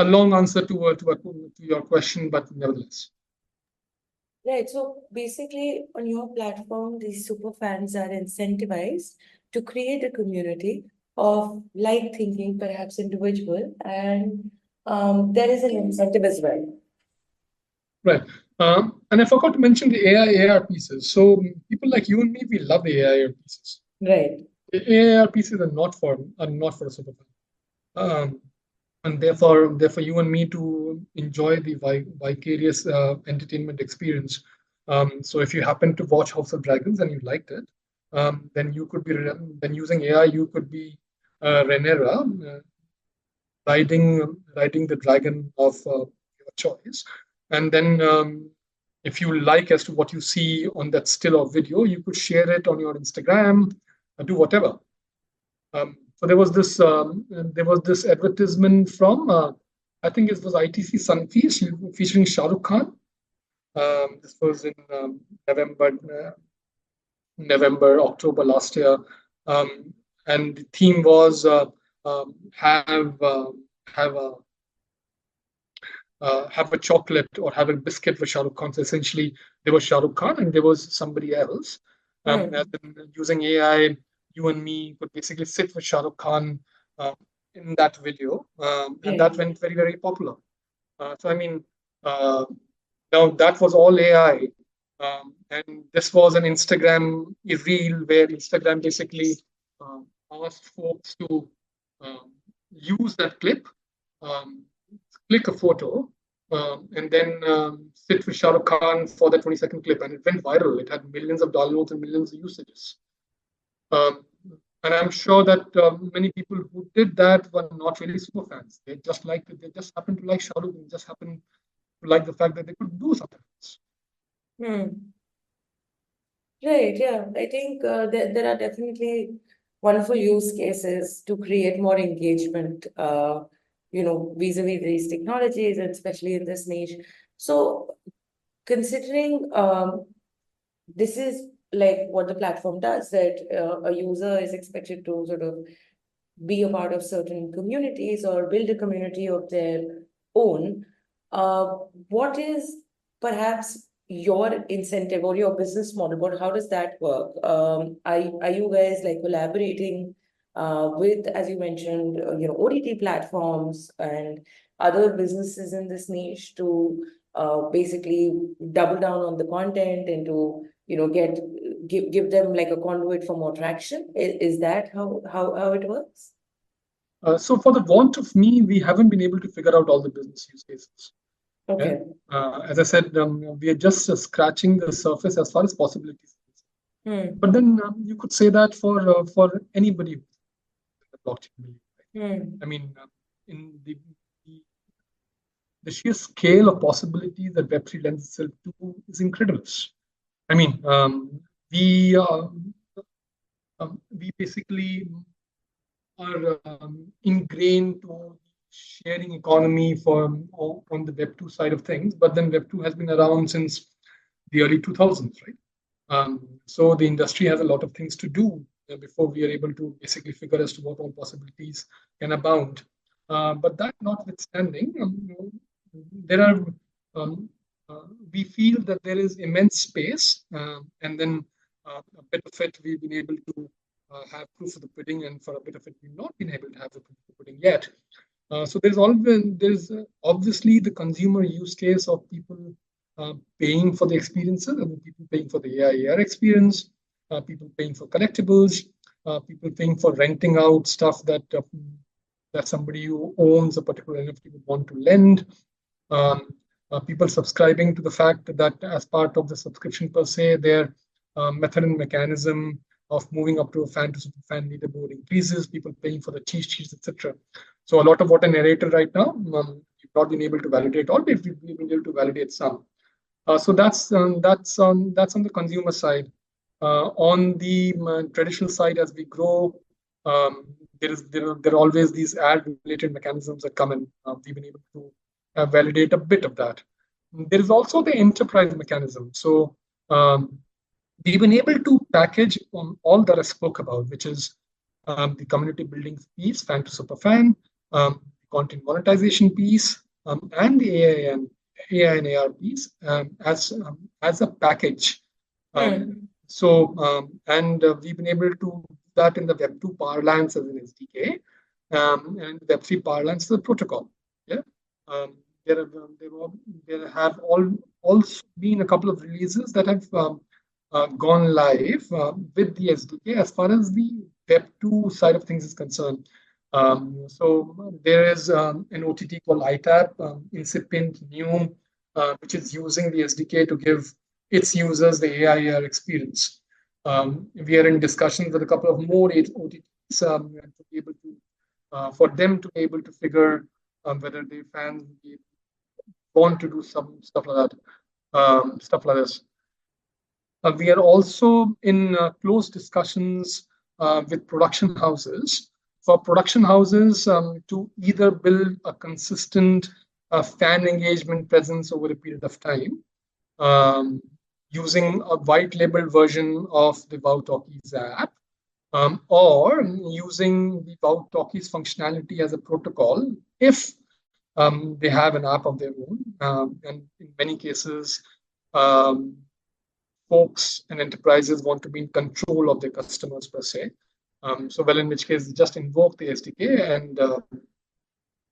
a long answer to your question, but nevertheless. Right. So basically, on your platform, these super fans are incentivized to create a community of like thinking, perhaps individual, and there is an incentive as well. Right. And I forgot to mention the AI AR pieces. So people like you and me, we love the AI AR pieces. Right. The AI AR pieces are not for a super fan. And therefore, you and me to enjoy the vicarious entertainment experience. So if you happen to watch House of Dragons and you liked it, then you could be then using AI, you could be Rhaenyra, riding the dragon of your choice, and then if you like as to what you see on that still or video, you could share it on your Instagram, do whatever. So there was this advertisement from I think it was ITC Sunfeast featuring Shah Rukh Khan. This was in October last year, and the theme was have a have a chocolate or have a biscuit with Shah Rukh Khan. So essentially, there was Shah Rukh Khan and there was somebody else. As in using AI, you and me could basically sit with Shah Rukh Khan uh, in that video, and that went very, very popular. So I mean, uh, now that was all AI, and this was an Instagram reel where Instagram basically um, asked folks to um, use that clip, um, click a photo, and then sit with Shah Rukh Khan for the 20-second clip, and it went viral. It had millions of downloads and millions of usages. Um, and I'm sure that many people who did that were not really super fans. They just happened to like Shah Rukh. They just happened to like the fact that they could do something else. Hmm. Right, yeah. I think there are definitely wonderful use cases to create more engagement, vis-a-vis these technologies, and especially in this niche. So, considering this is like what the platform does, that a user is expected to sort of be a part of certain communities or build a community of their own. Uh, what is perhaps your incentive or your business model? But how does that work? Are you guys like collaborating with, as you mentioned, OTT platforms and other businesses in this niche to basically double down on the content and to give them like a conduit for more traction? Is that how it works? So for the want of me, we haven't been able to figure out all the business use cases. Yeah. Okay. As I said, we are just scratching the surface as far as possibilities. But then you could say that for anybody in the blockchain. I mean, in the sheer scale of possibilities that Web3 lends itself to is incredible. I mean, we we basically are ingrained to sharing economy on the Web 2 side of things, but then Web 2 has been around since the early 2000s, right? So the industry has a lot of things to do before we are able to basically figure as to what all possibilities can abound. But that notwithstanding, there are um, we feel that there is immense space, and then a bit of it we've been able to have proof of the pudding, and for a bit of it we've not been able to have the proof of the pudding yet. So there's obviously the consumer use case of people paying for the experiences, and people paying for the AI AR experience, people paying for collectibles, people paying for renting out stuff that somebody who owns a particular NFT would want to lend. Um, People subscribing to the fact that as part of the subscription per se, their method and mechanism of moving up to a fan to super fan leaderboard increases, people paying for the cheat sheets, etc. So a lot of what I narrated right now, we've not been able to validate all, but we've been able to validate some. So that's on the consumer side. On the traditional side, as we grow, there are always these ad-related mechanisms that come in. We've been able to validate a bit of that. There is also the enterprise mechanism. So we've been able to package on all that I spoke about, which is the community building piece, fan to super fan, content monetization piece, and the AI and AR piece as a package. We've been able to do that in the Web2 parlance as an SDK, and Web3 parlance as a protocol. Yeah. Um, there have also been a couple of releases that have gone live with the SDK as far as the Web2 side of things is concerned. So there is an OTT called iTap, incipient, new, which is using the SDK to give its users the AI experience. We are in discussions with a couple of more OTTs to be able to, for them to be able to figure whether their fans want to do some stuff like that, stuff like this. We are also in close discussions with production houses for production houses to either build a consistent fan engagement presence over a period of time using a white label version of the wowTalkies app, or using the wowTalkies functionality as a protocol if they have an app of their own. And in many cases, folks and enterprises want to be in control of their customers per se. Well, in which case, just invoke the SDK and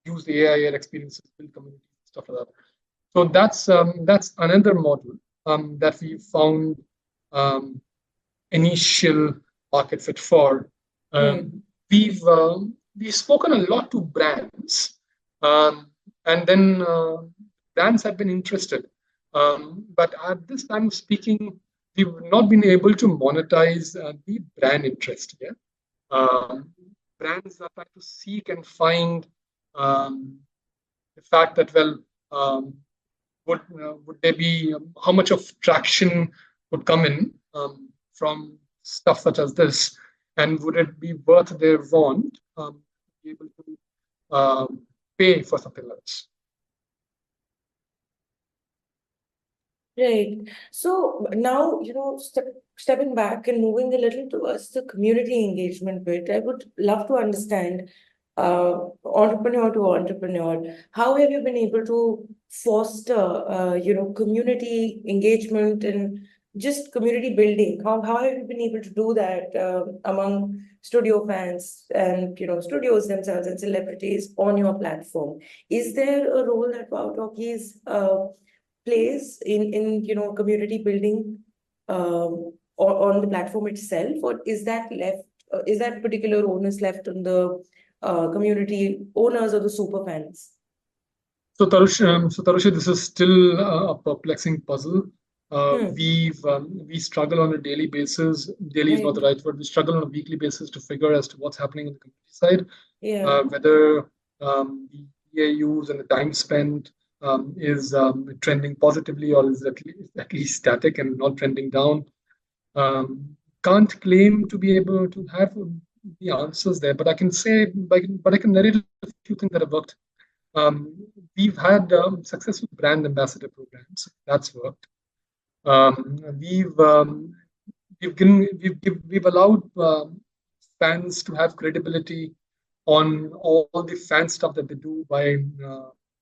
use the AI experiences, build communities, stuff like that. So that's another model that we found initial market fit for. We've spoken a lot to brands, and then brands have been interested. But at this time of speaking, we've not been able to monetize the brand interest. Yeah, brands are trying to seek and find the fact that would there be how much of traction would come in from stuff such as this, and would it be worth their want to be able to pay for something like this? Right. So now, stepping back and moving a little towards the community engagement bit, I would love to understand, entrepreneur to entrepreneur, how have you been able to foster, community engagement and just community building? How have you been able to do that among studio fans and, studios themselves and celebrities on your platform? Is there a role that wowTalkies plays in community building on the platform itself, or is that particular onus left on the community owners or the super fans? So Tarushi, this is still a perplexing puzzle. We struggle on a daily basis. Daily is not the right word. We struggle on a weekly basis to figure as to what's happening on the community side. Whether the DAUs and the time spent is trending positively, or is at least static and not trending down. Can't claim to be able to have the answers there, but I can say, but I can narrate a few things that have worked. We've had successful brand ambassador programs. That's worked. We've allowed fans to have credibility on all the fan stuff that they do by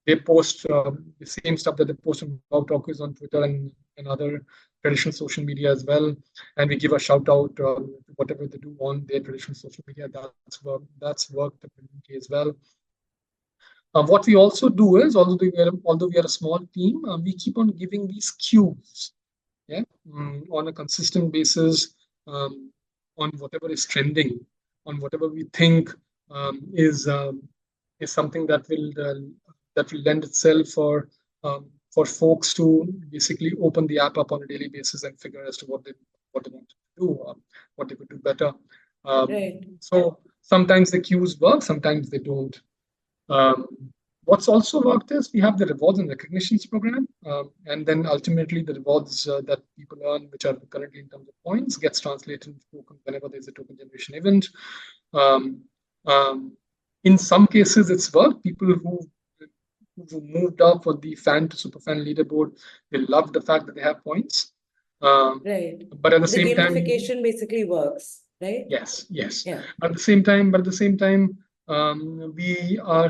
they post the same stuff that they post on wowTalkies on Twitter and other traditional social media as well, and we give a shout out to whatever they do on their traditional social media. That's worked as well. What we also do is, although we are a small team, we keep on giving these cues, on a consistent basis, on whatever is trending, on whatever we think is something that will lend itself for folks to basically open the app up on a daily basis and figure as to what they want to do, what they could do better. So sometimes the cues work, sometimes they don't. What's also worked is we have the rewards and recognitions program, and then ultimately the rewards that people earn, which are currently in terms of points, gets translated into tokens whenever there's a token generation event. In some cases, it's worked. People who moved up for the fan to super fan leaderboard, they love the fact that they have points. But at the same time, gamification basically works, right? Yes. Yeah. But at the same time, We are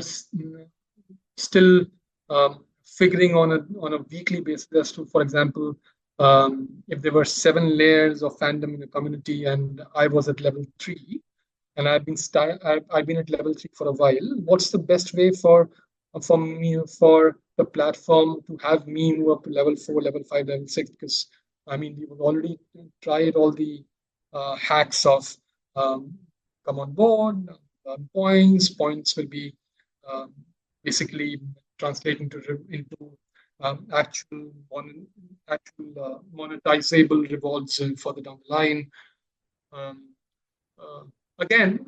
still figuring on a weekly basis as to, for example, if there were 7 layers of fandom in a community and I was at level 3, and I've been at level 3 for a while. What's the best way for me, for the platform to have me move up to level 4, level 5, level 6? Because I mean, we've already tried all the hacks of um, come on board, points will be um, basically translate into actual monetizable rewards further down the line. Um, uh, Again,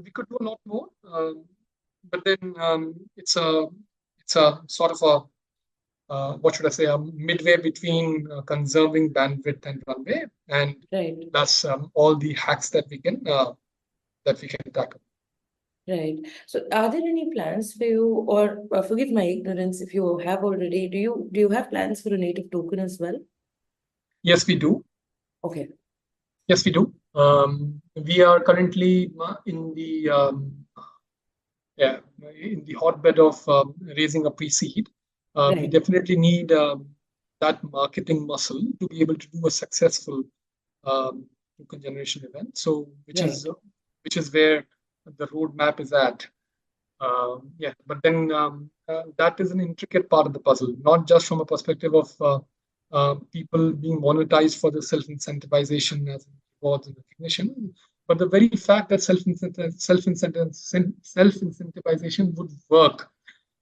we could do a lot more, but then it's a sort of a what should I say, a midway between conserving bandwidth and runway, and Right. plus all the hacks that we can tackle. Right. So are there any plans for you, or forgive my ignorance if you have already, do you have plans for a native token as well? Yes, we do. Okay. Yes, we do. We are currently in the yeah, in the hotbed of raising a pre-seed. We Right. definitely need that marketing muscle to be able to do a successful token generation event. So, Right. which is where the roadmap is at. Yeah, but then that is an intricate part of the puzzle, not just from a perspective of people being monetized for the self-incentivization as rewards and recognition, but the very fact that self-incentivization would work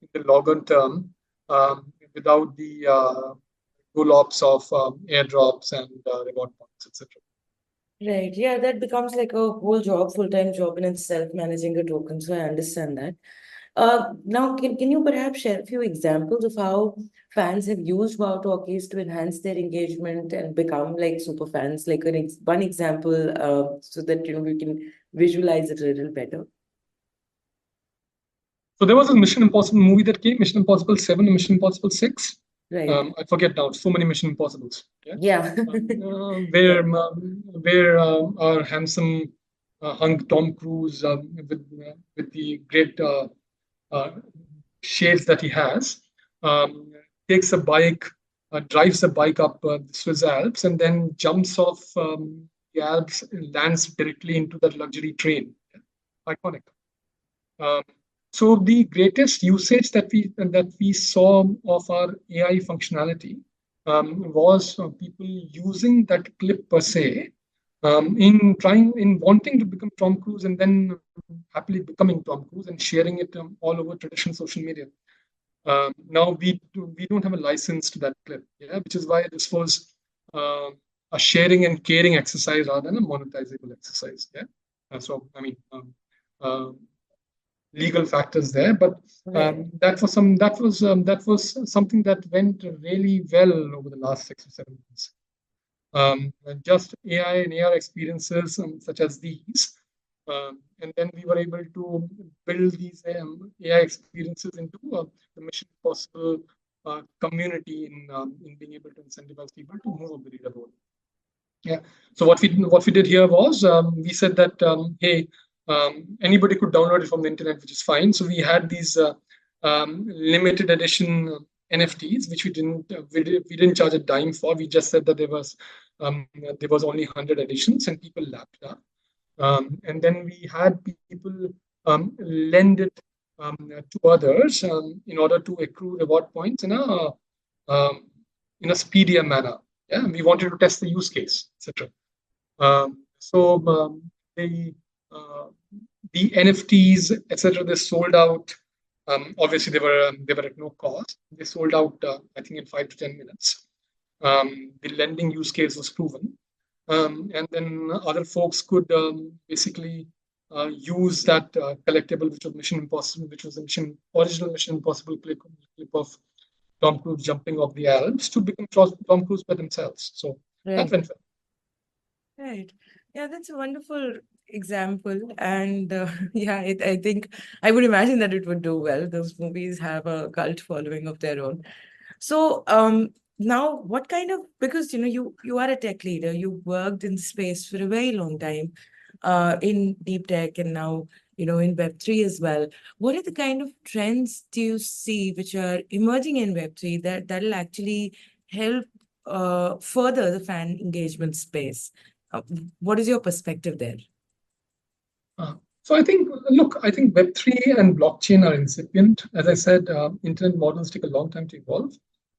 in the longer term without the roll-ups of airdrops and reward points, etc. Right. Yeah, that becomes like a whole job, full-time job in itself, managing a token. So I understand that. Now, can you perhaps share a few examples of how fans have used wowTalkies to enhance their engagement and become like super fans? Like one example, so that we can visualize it a little better. So there was a Mission Impossible movie that came, Mission Impossible 7 and Mission Impossible 6. Right. I forget now. So many Mission Impossibles. Yeah. Yeah. Where Yeah. our handsome hunk Tom Cruise with the great uh, shades that he has, um, takes a bike, drives a bike up the Swiss Alps, and then jumps off the Alps and lands directly into that luxury train. Yeah. Iconic. Um, so the greatest usage that we saw of our AI functionality was people using that clip per se in wanting to become Tom Cruise and then happily becoming Tom Cruise and sharing it all over traditional social media. Now we don't have a license to that clip, yeah, which is why this was a sharing and caring exercise rather than a monetizable exercise. Yeah, so I mean. Legal factors there, but Right. that was something that went really well over the last 6 or 7 months. And just AI and AR experiences such as these, and then we were able to build these AI experiences into the Mission Possible community in being able to incentivize people to move up the leaderboard. Yeah. So what we did here was we said that hey, anybody could download it from the internet, which is fine. So we had these limited edition NFTs, which we didn't charge a dime for. We just said that there was only 100 editions, and people lapped up. And then we had people lend it to others in order to accrue reward points um, in a speedier manner. Yeah, we wanted to test the use case, etc. So uh, the NFTs, etc., they sold out. Obviously, they were at no cost. They sold out, I think, in 5 to 10 minutes. The lending use case was proven, and then other folks could basically use that collectible, which was Mission Impossible, which was the original Mission Impossible clip of Tom Cruise jumping off the Alps to become Tom Cruise by themselves. So that Right. went well. Right. Yeah, that's a wonderful example. And yeah, I think I would imagine that it would do well. Those movies have a cult following of their own. So now what kind of, because you are a tech leader, you worked in space for a very long time in deep tech, and now in Web3 as well. What are the kind of trends do you see which are emerging in Web3 that'll actually help further the fan engagement space? What is your perspective there? So I think Web3 and blockchain are incipient. As I said, internet models take a long time to evolve.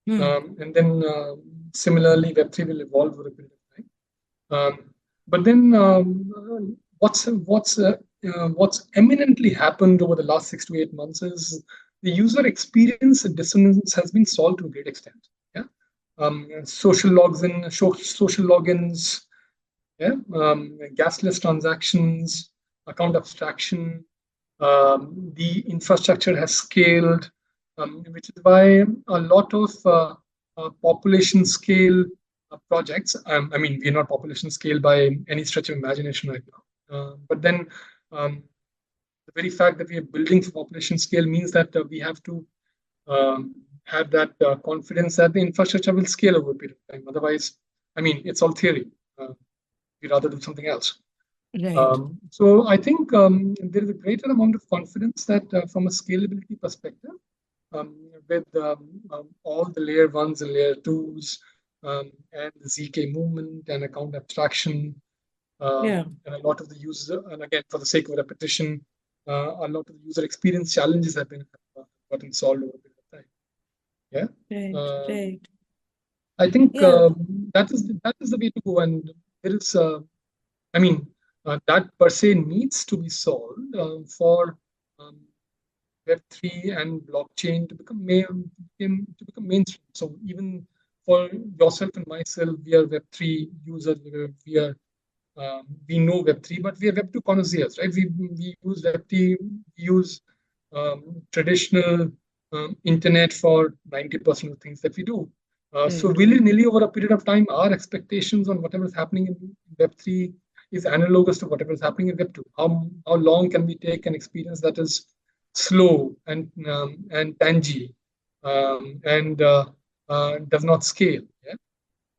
And then similarly, Web3 will evolve over a period of time. But then what's eminently happened over the last 6 to 8 months is the user experience dissonance has been solved to a great extent. Yeah, social logins, yeah, gasless transactions, account abstraction. The infrastructure has scaled, which is why a lot of population scale projects. I mean, we're not population scale by any stretch of imagination right now. But then the very fact that we are building for population scale means that we have to have that confidence that the infrastructure will scale over a period of time. Otherwise, I mean, it's all theory. We'd rather do something else. Right. So I think there is a greater amount of confidence that from a scalability perspective, with all the layer ones and layer twos, and the ZK movement and account abstraction, Yeah. and a lot of the user, and again, for the sake of repetition, a lot of the user experience challenges have been gotten solved over a period of time. Yeah. Right. Um, Right. I think Yeah. that is the way to go, and there is, I mean, that per se needs to be solved for um, Web3 and blockchain to to become mainstream. So even for yourself and myself, we are Web3 users. We know Web3, but we are Web2 connoisseurs, right? We use Web3, we use traditional internet for 90% of things that we do. So Right. willy-nilly over a period of time, our expectations on whatever is happening in Web3 is analogous to whatever is happening in Web2. How long can we take an experience that is slow and tangy, and does not scale? Yeah.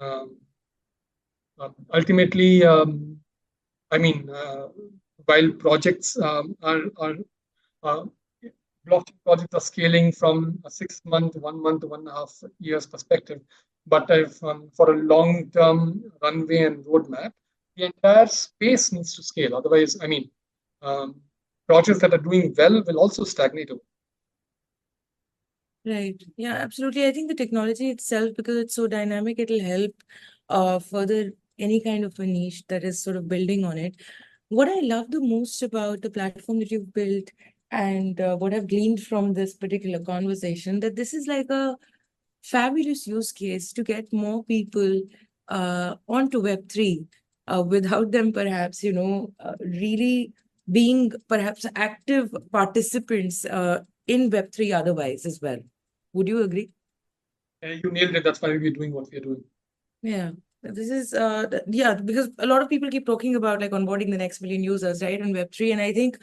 Um, Ultimately, I mean, while projects are uh, blockchain projects are scaling from a 6 month, 1 month, 1.5 years perspective, but if for a long-term runway and roadmap, the entire space needs to scale. Otherwise, I mean, um, projects that are doing well will also stagnate. Right. Yeah, absolutely. I think the technology itself, because it's so dynamic, it'll help further any kind of a niche that is sort of building on it. What I love the most about the platform that you've built and what I've gleaned from this particular conversation, that this is like a fabulous use case to get more people onto Web3 without them perhaps, really being perhaps active participants in Web3 otherwise as well. Would you agree? You nailed it. That's why we're doing what we're doing. Yeah. This is yeah, because a lot of people keep talking about like onboarding the next million users, right, on Web3. And I think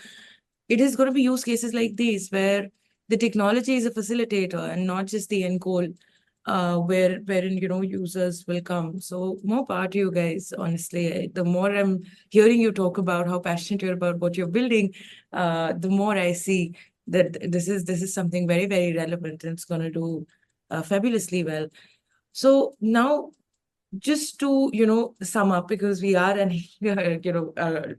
it is going to be use cases like these where the technology is a facilitator and not just the end goal, wherein users will come. So more power to you guys, honestly. The more I'm hearing you talk about how passionate you're about what you're building, the more I see that this is something very, very relevant and it's going to do fabulously well. So now, just to sum up, because we are and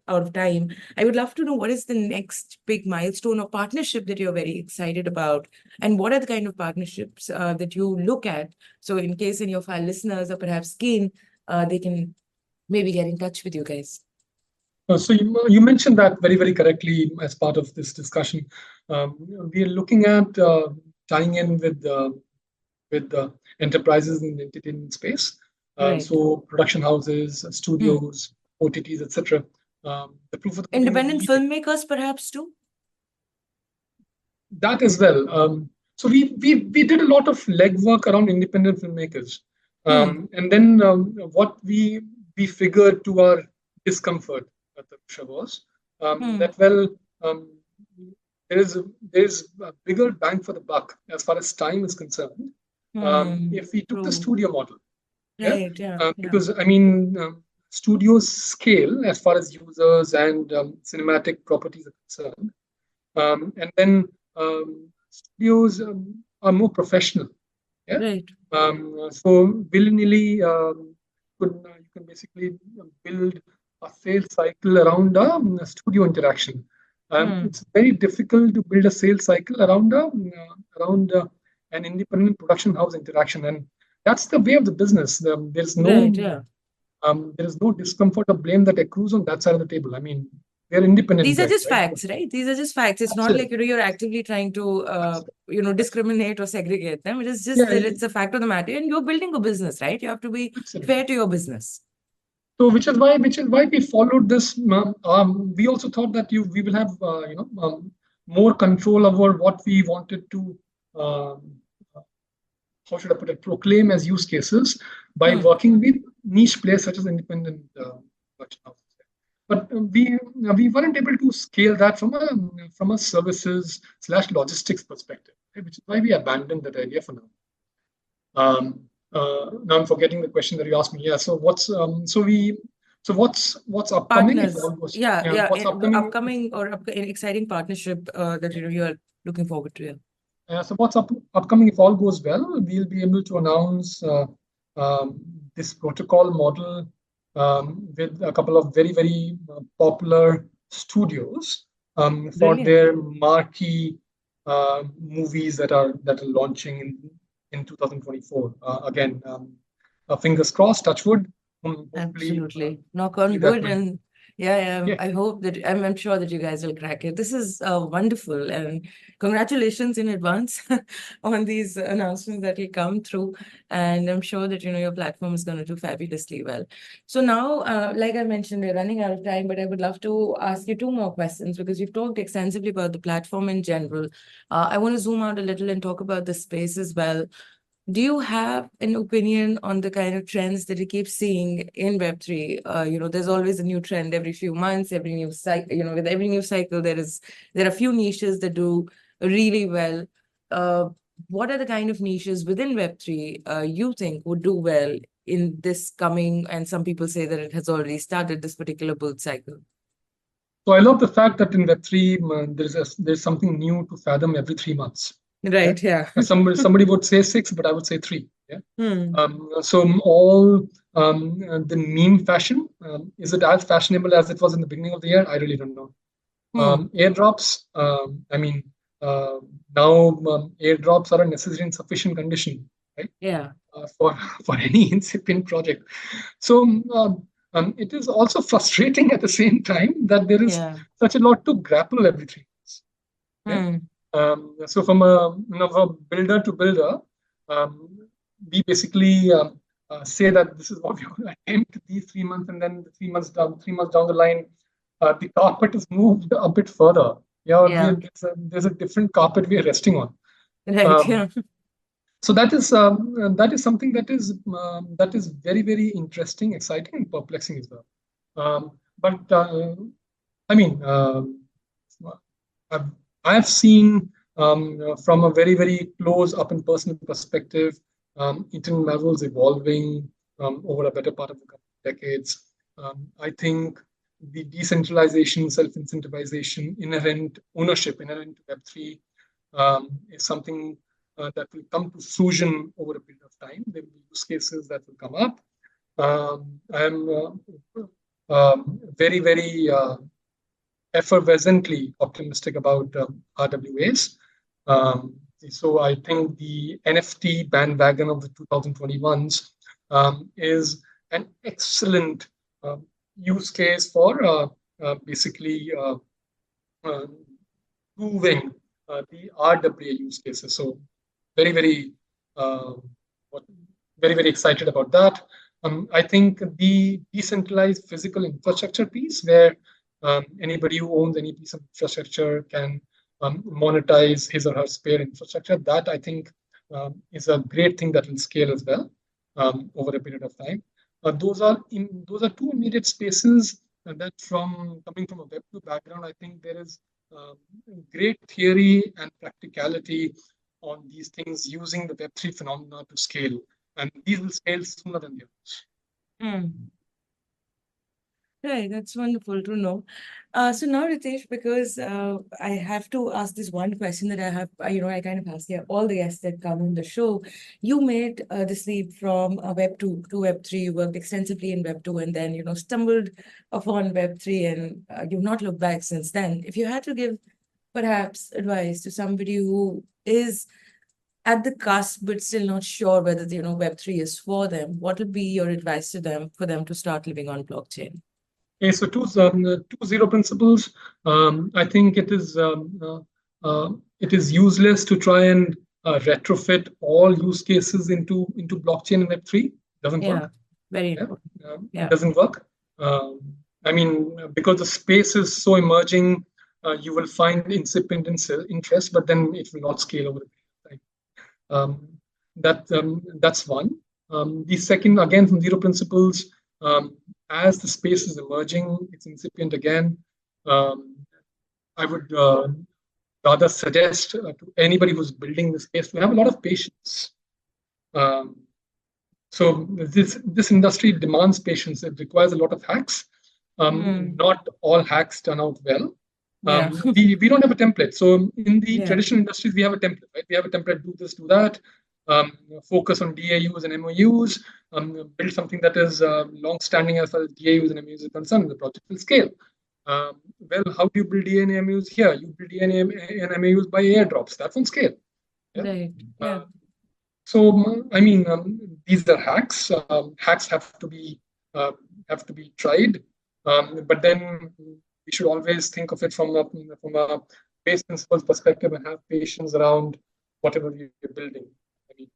out of time, I would love to know what is the next big milestone or partnership that you're very excited about, and what are the kind of partnerships that you look at, so in case any of our listeners are perhaps keen, they can maybe get in touch with you guys. So you mentioned that very, very correctly as part of this discussion. We are looking at tying in with enterprises in the entertainment space. Right. So production houses, Hmm. studios, OTTs, etc. The proof of the pudding is Independent really filmmakers perhaps too. that as well. So we did a lot of legwork around independent filmmakers, Hmm. and then what we figured to our discomfort at the Russia was Hmm. that well, um, there is a bigger bang for the buck as far as time is concerned. Hmm. If we took the True. studio model, yeah, Right. Yeah. Yeah. because I mean, studios scale as far as users and cinematic properties are concerned. And then studios are more professional. Yeah. Right. So willy-nilly, you can basically build a sales cycle around a studio interaction. It's very difficult to build a sales cycle around an independent production house interaction, and that's the way of the business. Right. Yeah. There is no discomfort or blame that accrues on that side of the table. I mean, they're independent These are guys, just right? facts, right? These are just facts. It's not like Absolutely. you're actively trying to discriminate or segregate them. It is just Yeah, that it's a fact of the matter, and you're building a business, right? You have to be absolutely. fair to your business. So which is why we followed this. We also thought that we will have more control over what we wanted to um, how should I put it, proclaim as use cases by working with niche players such as independent production houses. But we weren't able to scale that from a services slash logistics perspective, right? Which is why we abandoned that idea for now. Now I'm forgetting the question that you asked me. Yeah. So what's upcoming if Partners. all goes? Yeah, Yeah. yeah. What's upcoming? Upcoming or exciting partnership that you are looking forward to. So what's upcoming if all goes well? We'll be able to announce this protocol model with a couple of very very popular studios for Brilliant. their marquee movies that are launching in 2024. Again, fingers crossed, touch wood. Hopefully, Absolutely. Knock hopefully on that wood. will. And yeah, Yeah. I hope that I'm sure that you guys will crack it. This is wonderful. And congratulations in advance on these announcements that will come through. And I'm sure that, your platform is going to do fabulously well. So now, like I mentioned, we're running out of time, but I would love to ask you two more questions because you've talked extensively about the platform in general. I want to zoom out a little and talk about the space as well. Do you have an opinion on the kind of trends that you keep seeing in Web3? There's always a new trend every few months, every new cycle, with every new cycle, there are a few niches that do really well. Uh, what are the kind of niches within Web3 you think would do well in this coming, and some people say that it has already started this particular bull cycle? So I love the fact that in Web3 there's something new to fathom every 3 months. Yeah. Right, yeah. Somebody would say six, but I would say three. Yeah. Hmm. So all the meme fashion, is it as fashionable as it was in the beginning of the year? I really don't know. Airdrops, I mean, uh, now airdrops are a necessary and sufficient condition, right? Yeah. For for any incipient project. So it is also frustrating at the same time that there is Yeah. such a lot to grapple every 3 months. Yeah. So from a builder to builder, we basically say that this is what we will attempt these 3 months, and then 3 months down the line, the carpet is moved a bit further. Yeah, or Yeah. there's a different carpet we are resting on. Right, Um, yeah. so that is something that is very very interesting, exciting, and perplexing as well. But I mean, I've, I've seen from a very very close up and personal perspective, internet levels evolving over a better part of the couple of decades. I think the decentralization, self-incentivization, inherent ownership inherent to Web3 is something that will come to fruition over a period of time. There will be use cases that will come up. I'm very, very effervescently optimistic about RWAs. So I think the NFT bandwagon of the 2021s is an excellent use case for basically uh, proving the RWA use cases. So very, very, uh, very, very excited about that. I think the decentralized physical infrastructure piece, where anybody who owns any piece of infrastructure can monetize his or her spare infrastructure, that I think is a great thing that will scale as well over a period of time. Those are two immediate spaces that, from coming from a Web2 background, I think there is um, great theory and practicality on these things using the Web3 phenomena to scale. And these will scale sooner than the others. Hmm. Right, that's wonderful to know. So now, Ritesh, because I have to ask this one question that I have, I kind of ask all the guests that come on the show. You made this leap from Web 2 to Web 3. You worked extensively in Web 2 and then, stumbled upon Web 3 and you've not looked back since then. If you had to give perhaps advice to somebody who is at the cusp but still not sure whether, Web 3 is for them, what would be your advice to them for them to start living on blockchain? Okay, so two zero principles. I think it is useless to try and retrofit all use cases into blockchain and Web3. Doesn't Yeah, work. very Yeah, important. it Yeah, doesn't work. Um, I mean, because the space is so emerging, you will find incipient interest, but then it will not scale over the period of time. That's one. The second, again, from zero principles, as the space is emerging, it's incipient again. Um, I would rather suggest to anybody who's building the space to have a lot of patience. Um, so this industry demands patience. It requires a lot of hacks. mm, Not all hacks turn out well. yeah, We don't have a template. So in the yeah, traditional industries, we have a template, right? We have a template, do this, do that, focus on DAUs and MOUs, build something that is long-standing as far as DAUs and MOUs are concerned, the project will scale. Well, how do you build DA and MOUs here? You build DA and MOUs by airdrops. That's on scale. Yeah. right, yeah, So I mean, these are hacks. Hacks uh, have to be tried, but then we should always think of it from a base principles perspective and have patience around whatever you're building. I mean,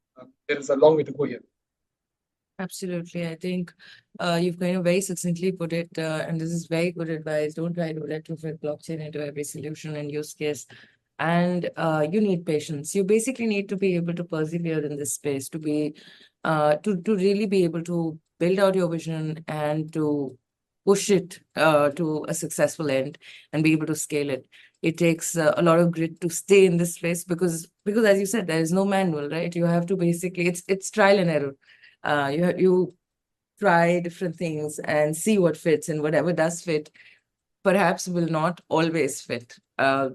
there is a long way to go here. absolutely. I think you've kind of very succinctly put it, and this is very good advice. Don't try to retrofit blockchain into every solution and use case. And you need patience. You basically need to be able to persevere in this space to be, to really be able to build out your vision and to push it to a successful end and be able to scale it. It takes a lot of grit to stay in this space because as you said, there is no manual, right? You have to basically it's trial and error. You try different things and see what fits, and whatever does fit perhaps will not always fit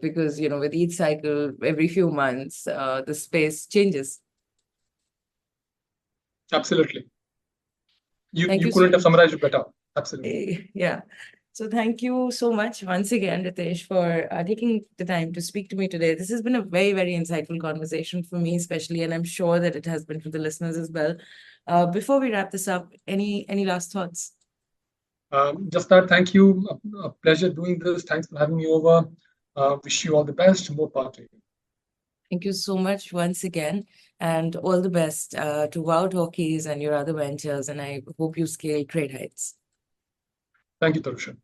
because with each cycle every few months the space changes. Absolutely, you Thank you you couldn't have so summarized it better. Absolutely. yeah. So thank you so much once again, Ritesh, for taking the time to speak to me today. This has been a very, very insightful conversation for me, especially, and I'm sure that it has been for the listeners as well. Before we wrap this up, any last thoughts? Just that, thank you. A pleasure doing this. Thanks for having me over. Wish you all the best. More power to you. Thank you so much once again, and all the best to wowTalkies and your other ventures. And I hope you scale great heights. Thank you, Tarusha.